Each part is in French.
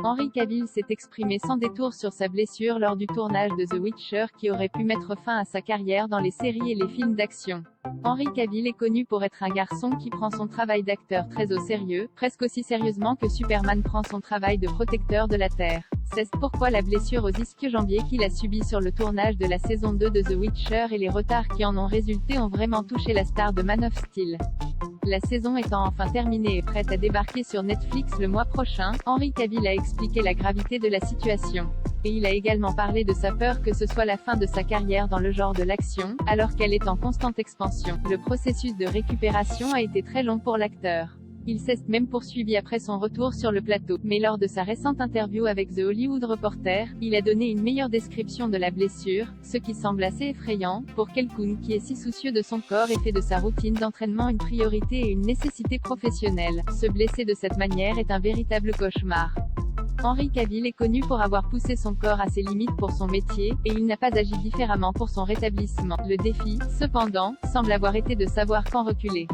Henry Cavill s'est exprimé sans détour sur sa blessure lors du tournage de The Witcher qui aurait pu mettre fin à sa carrière dans les séries et les films d'action. Henry Cavill est connu pour être un garçon qui prend son travail d'acteur très au sérieux, presque aussi sérieusement que Superman prend son travail de protecteur de la Terre. C'est pourquoi la blessure aux ischio-jambiers qu'il a subie sur le tournage de la saison 2 de The Witcher et les retards qui en ont résulté ont vraiment touché la star de Man of Steel. La saison étant enfin terminée et prête à débarquer sur Netflix le mois prochain, Henry Cavill a expliqué la gravité de la situation. Et il a également parlé de sa peur que ce soit la fin de sa carrière dans le genre de l'action, alors qu'elle est en constante expansion. Le processus de récupération a été très long pour l'acteur. Il s'est même poursuivi après son retour sur le plateau, mais lors de sa récente interview avec The Hollywood Reporter, il a donné une meilleure description de la blessure, ce qui semble assez effrayant, pour quelqu'un qui est si soucieux de son corps et fait de sa routine d'entraînement une priorité et une nécessité professionnelle. Se blesser de cette manière est un véritable cauchemar. Henry Cavill est connu pour avoir poussé son corps à ses limites pour son métier, et il n'a pas agi différemment pour son rétablissement. Le défi, cependant, semble avoir été de savoir quand reculer.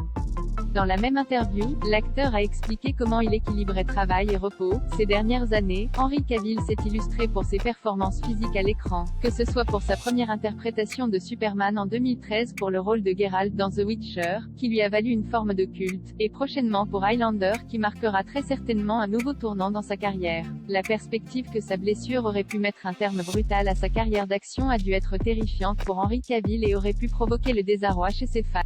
Dans la même interview, l'acteur a expliqué comment il équilibrait travail et repos. Ces dernières années, Henry Cavill s'est illustré pour ses performances physiques à l'écran, que ce soit pour sa première interprétation de Superman en 2013 pour le rôle de Geralt dans The Witcher, qui lui a valu une forme de culte, et prochainement pour Highlander qui marquera très certainement un nouveau tournant dans sa carrière. La perspective que sa blessure aurait pu mettre un terme brutal à sa carrière d'action a dû être terrifiante pour Henry Cavill et aurait pu provoquer le désarroi chez ses fans.